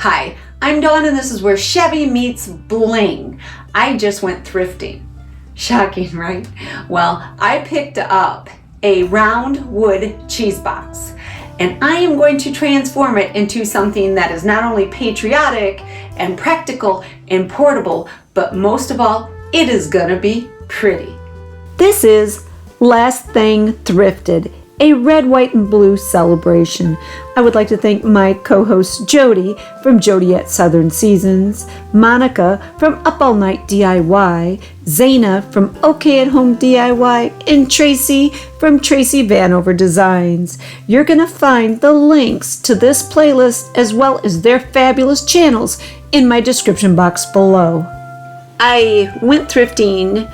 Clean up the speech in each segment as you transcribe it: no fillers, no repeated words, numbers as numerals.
Hi, I'm Dawn and this is where Shabby meets bling. I just went thrifting. Shocking, right? Well, I picked up a round wood cheese box and I am going to transform it into something that is not only patriotic and practical and portable, but most of all, it is gonna be pretty. This is Last Thing Thrifted, a red, white, and blue celebration. I would like to thank my co-host Jody from Jody at Southern Seasons, Monica from Up All Night DIY, Zaina from OK at Home DIY, and Tracy from Tracy Vanover Designs. You're going to find the links to this playlist as well as their fabulous channels in my description box below. I went thrifting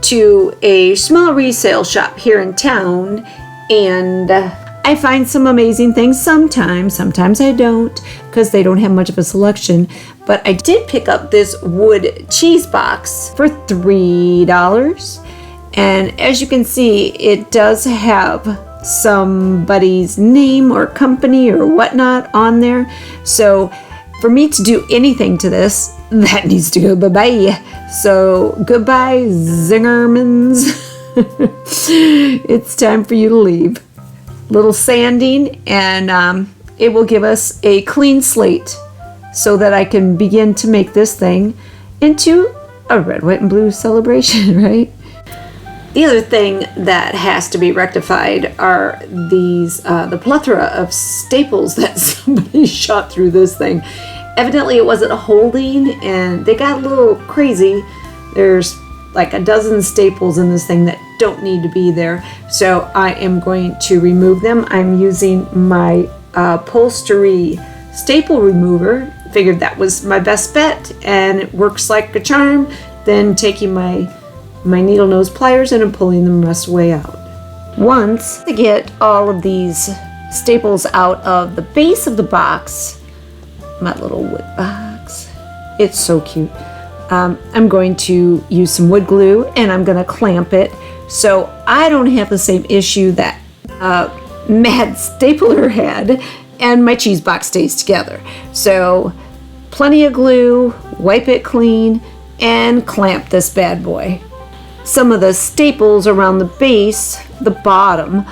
to a small resale shop here in town, and I find some amazing things sometimes I don't, because they don't have much of a selection. But I did pick up this wood cheese box for $3. And as you can see, it does have somebody's name or company or whatnot on there. So for me to do anything to this, that needs to go bye-bye. So goodbye, Zingermans. It's time for you to leave. Little sanding, and it will give us a clean slate so that I can begin to make this thing into a red, white, and blue celebration, right? The other thing that has to be rectified are these the plethora of staples that somebody shot through this thing. Evidently it wasn't holding and they got a little crazy. There's like a dozen staples in this thing that don't need to be there. So I am going to remove them. I'm using my upholstery staple remover. Figured that was my best bet and it works like a charm. Then taking my needle nose pliers and I'm pulling them the rest of the way out. Once I get all of these staples out of the base of the box, my little wood box, it's so cute. I'm going to use some wood glue and I'm going to clamp it so I don't have the same issue that Mad Stapler had and my cheese box stays together. So plenty of glue, wipe it clean, and clamp this bad boy. Some of the staples around the base, the bottom,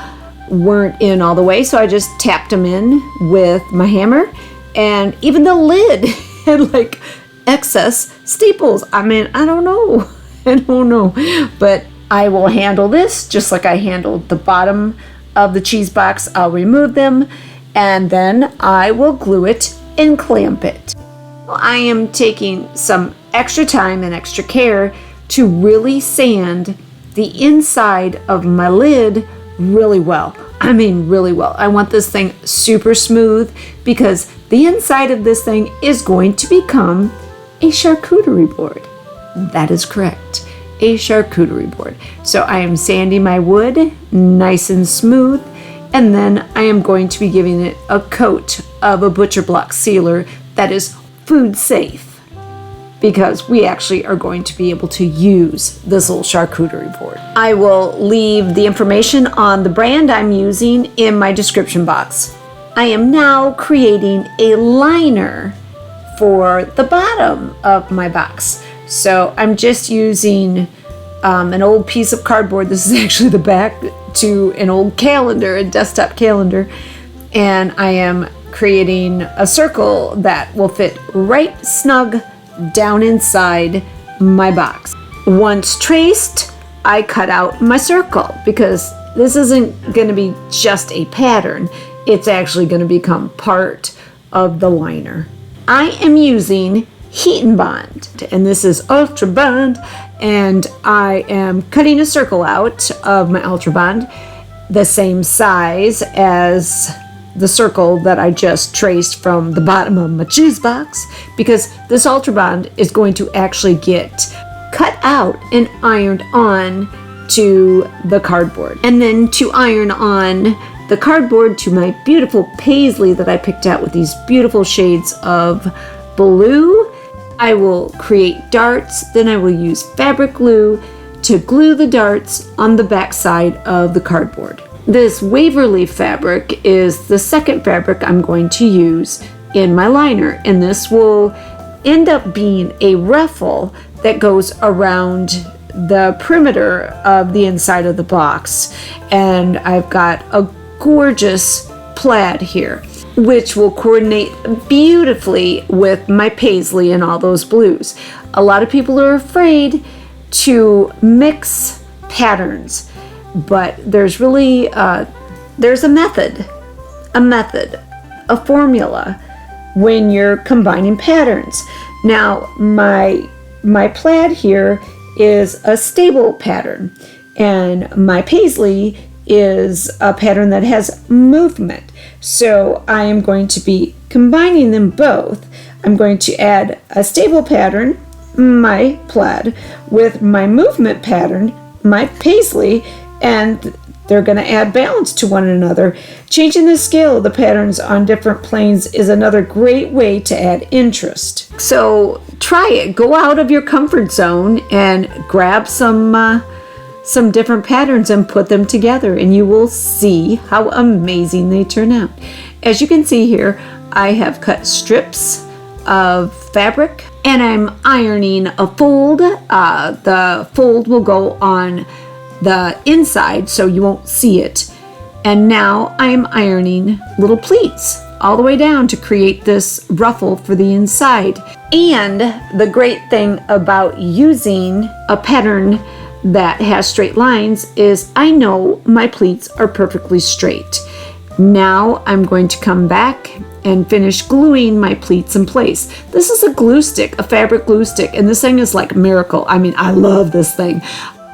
weren't in all the way, so I just tapped them in with my hammer, and even the lid had like excess staples. I mean, I don't know, but I will handle this just like I handled the bottom of the cheese box. I'll remove them and then I will glue it and clamp it. I am taking some extra time and extra care to really sand the inside of my lid really well. I mean really well. I want this thing super smooth because the inside of this thing is going to become a charcuterie board. That is correct, a charcuterie board. So I am sanding my wood nice and smooth, and then I am going to be giving it a coat of a Butcherblock sealer that is food safe, because we actually are going to be able to use this little charcuterie board. I will leave the information on the brand I'm using in my description box. I am now creating a liner for the bottom of my box. So I'm just using an old piece of cardboard. This is actually the back to an old calendar, a desktop calendar. And I am creating a circle that will fit right snug down inside my box. Once traced, I cut out my circle because this isn't going to be just a pattern. It's actually going to become part of the liner. I am using Heat and Bond, and this is Ultra Bond, and I am cutting a circle out of my Ultra Bond the same size as the circle that I just traced from the bottom of my cheese box, because this Ultra Bond is going to actually get cut out and ironed on to the cardboard. And then to iron on the cardboard to my beautiful paisley that I picked out with these beautiful shades of blue, I will create darts. Then I will use fabric glue to glue the darts on the back side of the cardboard. This Waverly fabric is the second fabric I'm going to use in my liner, and this will end up being a ruffle that goes around the perimeter of the inside of the box. And I've got a gorgeous plaid here, which will coordinate beautifully with my paisley and all those blues. A lot of people are afraid to mix patterns, but there's really there's a method, a formula when you're combining patterns. Now my plaid here is a stable pattern, and my paisley is a pattern that has movement. So I am going to be combining them both. I'm going to add a stable pattern, my plaid, with my movement pattern, my paisley, and they're going to add balance to one another. Changing the scale of the patterns on different planes is another great way to add interest. So try it. Go out of your comfort zone and grab some different patterns and put them together, and you will see how amazing they turn out. As you can see here, I have cut strips of fabric and I'm ironing a fold. The fold will go on the inside so you won't see it. And now I'm ironing little pleats all the way down to create this ruffle for the inside. And the great thing about using a pattern that has straight lines is I know my pleats are perfectly straight. Now I'm going to come back and finish gluing my pleats in place. This is a glue stick, a fabric glue stick, and this thing is like a miracle. I mean, I love this thing.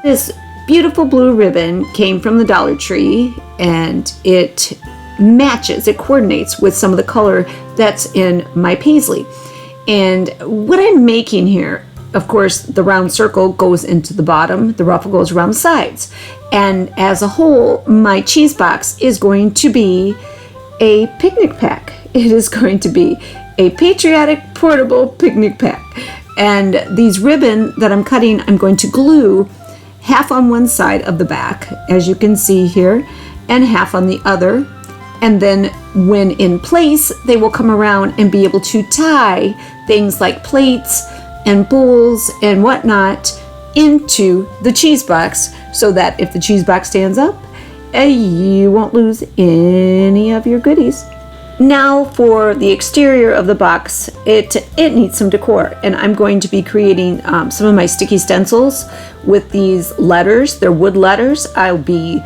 This beautiful blue ribbon came from the Dollar Tree, and it matches, it coordinates with some of the color that's in my paisley. And what I'm making here, of course, the round circle goes into the bottom, the ruffle goes around the sides. And as a whole, my cheese box is going to be a picnic pack. It is going to be a Patriotic portable picnic pack. And these ribbon that I'm cutting, I'm going to glue half on one side of the back, as you can see here, and half on the other. And then when in place, they will come around and be able to tie things like plates and bowls and whatnot into the cheese box, so that if the cheese box stands up, you won't lose any of your goodies. Now for the exterior of the box, it needs some decor, and I'm going to be creating some of my sticky stencils with these letters. They're wood letters. I'll be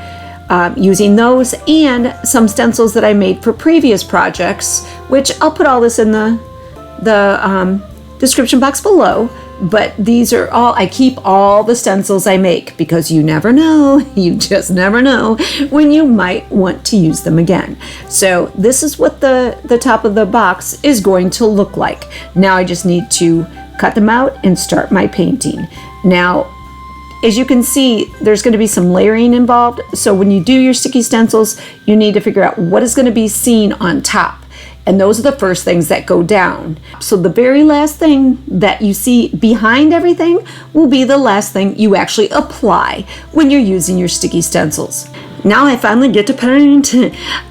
using those, and some stencils that I made for previous projects, which I'll put all this in the description box below. But these are all, I keep all the stencils I make, because you never know, you just never know when you might want to use them again. So this is what the top of the box is going to look like. Now I just need to cut them out and start my painting. Now, as you can see, there's going to be some layering involved. So when you do your sticky stencils, you need to figure out what is going to be seen on top. And those are the first things that go down. So the very last thing that you see behind everything will be the last thing you actually apply when you're using your sticky stencils. Now I finally get to paint.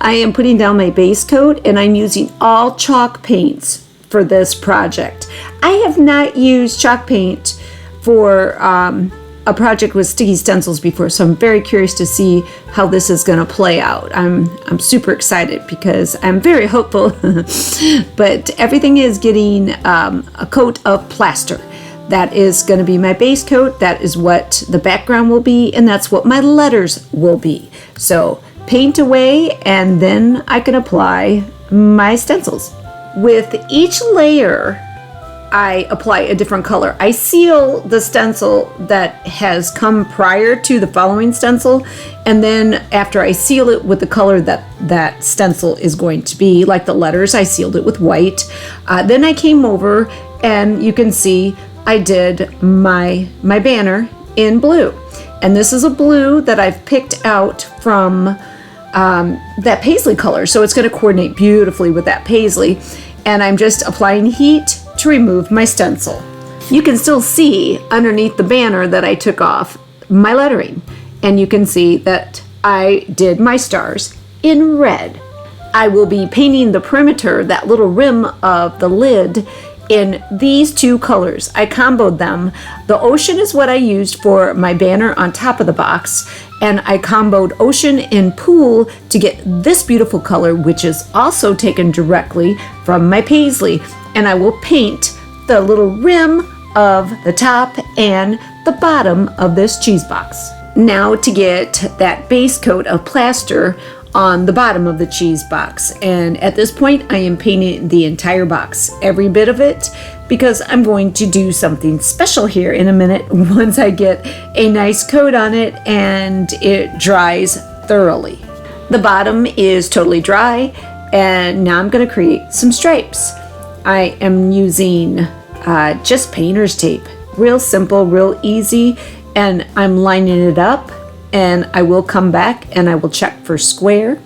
I am putting down my base coat, and I'm using all chalk paints for this project. I have not used chalk paint for a project with sticky stencils before, so I'm very curious to see how this is going to play out. I'm super excited because I'm very hopeful, but everything is getting a coat of plaster. That is going to be my base coat. That is what the background will be, and that's what my letters will be. So paint away, and then I can apply my stencils. With each layer, I apply a different color. I seal the stencil that has come prior to the following stencil, and then after I seal it with the color that stencil is going to be, like the letters, I sealed it with white. Then I came over, and you can see I did my banner in blue. And this is a blue that I've picked out from that paisley color, so it's going to coordinate beautifully with that paisley. And I'm just applying heat to remove my stencil. You can still see underneath the banner that I took off my lettering, and you can see that I did my stars in red. I will be painting the perimeter, that little rim of the lid, in these two colors. I comboed them. The ocean is what I used for my banner on top of the box, and I comboed ocean and pool to get this beautiful color, which is also taken directly from my paisley. And I will paint the little rim of the top and the bottom of this cheese box. Now to get that base coat of plaster on the bottom of the cheese box, and at this point I am painting the entire box, every bit of it, because I'm going to do something special here in a minute once I get a nice coat on it and it dries thoroughly. The bottom is totally dry, and now I'm going to create some stripes. I am using just painter's tape, real simple, real easy, and I'm lining it up. And I will come back and I will check for square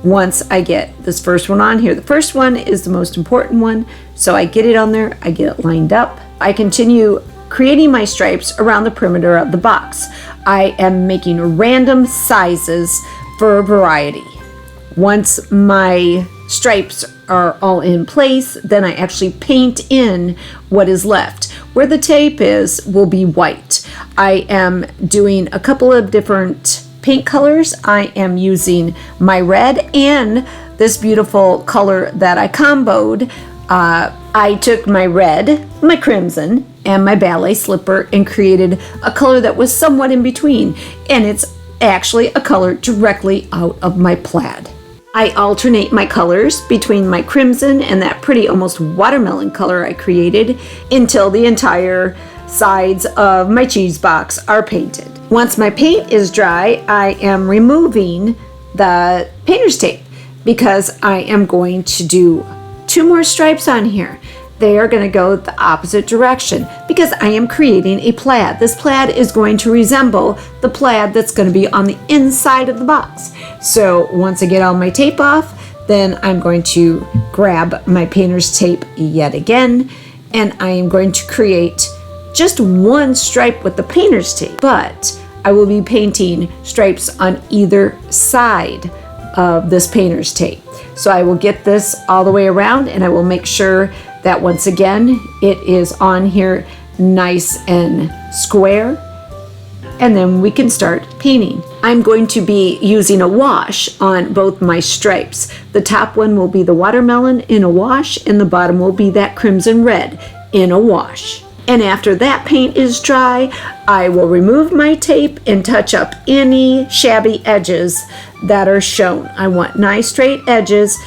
once I get this first one on here. The first one is the most important one, so I get it on there, I get it lined up. I continue creating my stripes around the perimeter of the box. I am making random sizes for variety. Once my stripes are all in place, then I actually paint in what is left. Where the tape is will be white. I am doing a couple of different paint colors. I am using my red and this beautiful color that I comboed. I took my red, my crimson, and my ballet slipper and created a color that was somewhat in between. And it's actually a color directly out of my plaid. I alternate my colors between my crimson and that pretty almost watermelon color I created until the entire sides of my cheese box are painted. Once my paint is dry, I am removing the painter's tape because I am going to do 2 more stripes on here. They are going to go the opposite direction because I am creating a plaid. This plaid is going to resemble the plaid that's going to be on the inside of the box. So once I get all my tape off, then I'm going to grab my painter's tape yet again, and I am going to create just 1 stripe with the painter's tape, but I will be painting stripes on either side of this painter's tape. So I will get this all the way around, and I will make sure that once again it is on here nice and square, and then we can start painting. I'm going to be using a wash on both my stripes. The top one will be the watermelon in a wash, and the bottom will be that crimson red in a wash. And after that paint is dry, I will remove my tape and touch up any shabby edges that are shown. I want nice straight edges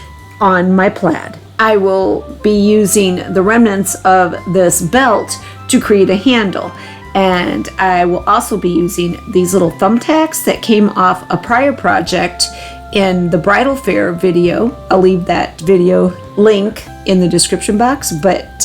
on my plaid. I will be using the remnants of this belt to create a handle. And I will also be using these little thumbtacks that came off a prior project in the bridal fair video. I'll leave that video link in the description box, but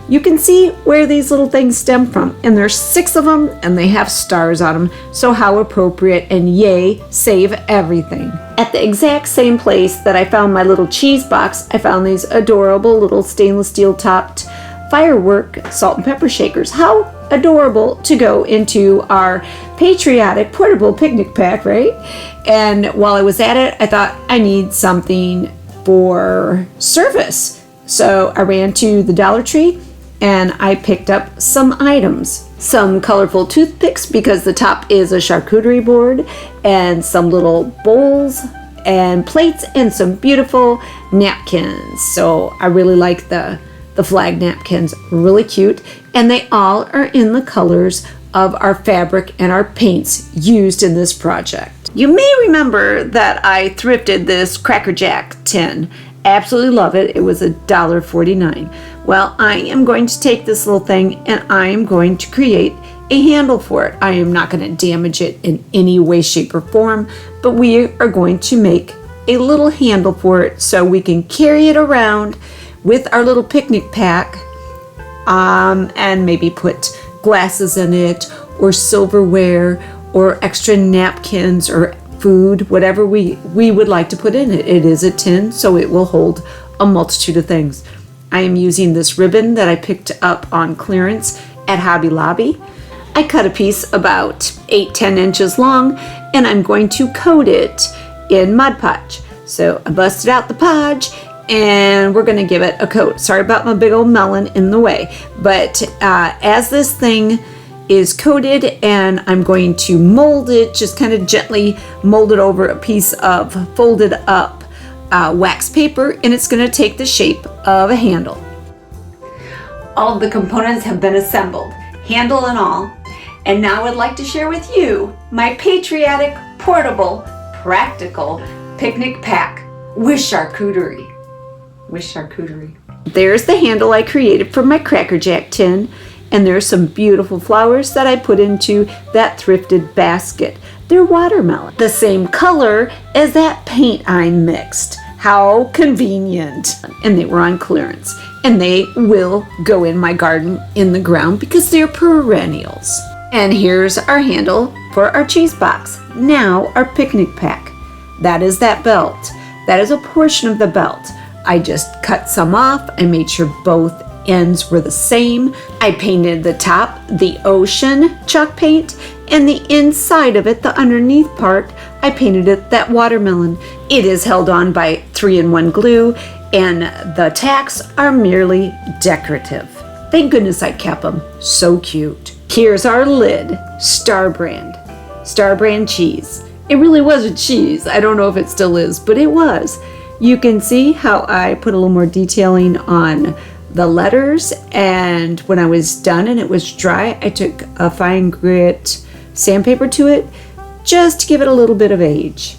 you can see where these little things stem from. And there's 6 of them, and they have stars on them, so how appropriate, and yay, save everything. At the exact same place that I found my little cheese box, I found these adorable little stainless steel topped firework salt and pepper shakers. How adorable to go into our Patriotic portable picnic pack, right? And while I was at it, I thought I need something for service. So I ran to the Dollar Tree and I picked up some items. Some colorful toothpicks because the top is a charcuterie board, and some little bowls and plates, and some beautiful napkins. So I really like the flag napkins, really cute, and they all are in the colors of our fabric and our paints used in this project. You may remember that I thrifted this Cracker Jack tin. Absolutely love it. It was $1.49. Well, I am going to take this little thing and I am going to create a handle for it. I am not going to damage it in any way, shape, or form, but we are going to make a little handle for it so we can carry it around with our little picnic pack, and maybe put glasses in it, or silverware, or extra napkins, or food, whatever we would like to put in it. It is a tin, so it will hold a multitude of things. I am using this ribbon that I picked up on clearance at Hobby Lobby. I cut a piece about 8-10 inches long, and I'm going to coat it in Mod Podge. So I busted out the podge and we're gonna give it a coat. Sorry about my big old melon in the way, but as this thing is coated, and I'm going to mold it, just kind of gently mold it over a piece of folded up wax paper, and it's going to take the shape of a handle. All of the components have been assembled, handle and all, and now I'd like to share with you my patriotic, portable, practical picnic pack with charcuterie. There's the handle I created from my Cracker Jack tin. And there's some beautiful flowers that I put into that thrifted basket. They're watermelon, the same color as that paint I mixed. How convenient. And they were on clearance. And they will go in my garden in the ground because they're perennials. And here's our handle for our cheese box. Now our picnic pack. That is that belt. That is a portion of the belt. I just cut some off. I made sure both ends were the same. I painted the top, the ocean chalk paint, and the inside of it, the underneath part, I painted it that watermelon. It is held on by 3-in-1 glue, and the tacks are merely decorative. Thank goodness I kept them. So cute. Here's our lid, Star Brand cheese. It really was a cheese. I don't know if it still is, but it was. You can see how I put a little more detailing on the letters, and when I was done and it was dry, I took a fine grit sandpaper to it just to give it a little bit of age.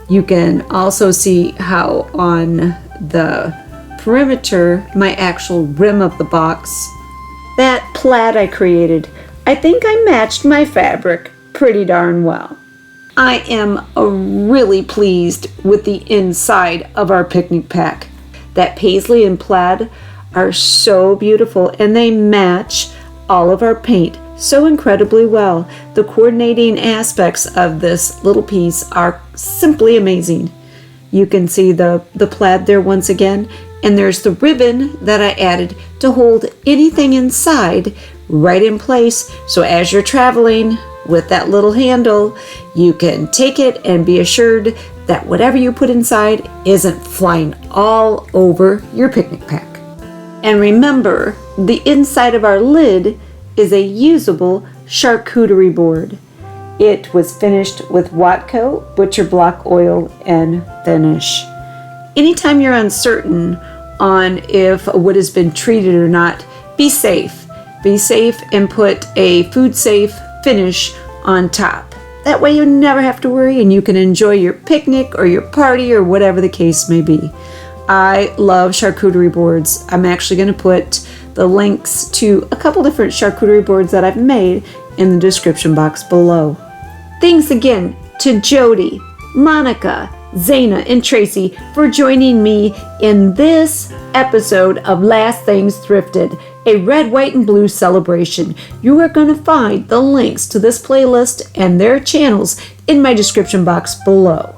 You can also see how on the perimeter, my actual rim of the box, that plaid I created, I think I matched my fabric pretty darn well. I am really pleased with the inside of our picnic pack. That paisley and plaid are so beautiful, and they match all of our paint so incredibly well. The coordinating aspects of this little piece are simply amazing. You can see the plaid there once again, and there's the ribbon that I added to hold anything inside right in place, so as you're traveling with that little handle, you can take it and be assured that whatever you put inside isn't flying all over your picnic pack. And remember, the inside of our lid is a usable charcuterie board. It was finished with Watco Butcherblock Oil and Finish. Anytime you're uncertain on if a wood has been treated or not, be safe. Be safe and put a food safe finish on top. That way you never have to worry, and you can enjoy your picnic or your party or whatever the case may be. I love charcuterie boards. I'm actually going to put the links to a couple different charcuterie boards that I've made in the description box below. Thanks again to Jody, Monica, Zaina, and Tracy for joining me in this episode of Last Things Thrifted, a red, white, and blue celebration. You are going to find the links to this playlist and their channels in my description box below.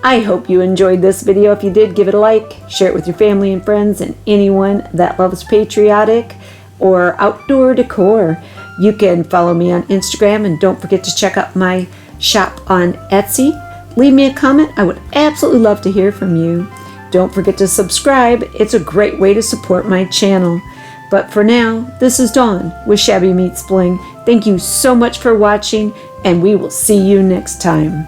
I hope you enjoyed this video. If you did, give it a like, share it with your family and friends, and anyone that loves patriotic or outdoor decor. You can follow me on Instagram, and don't forget to check out my shop on Etsy. Leave me a comment. I would absolutely love to hear from you. Don't forget to subscribe. It's a great way to support my channel. But for now, this is Dawn with Shabby Meets Bling. Thank you so much for watching, and we will see you next time.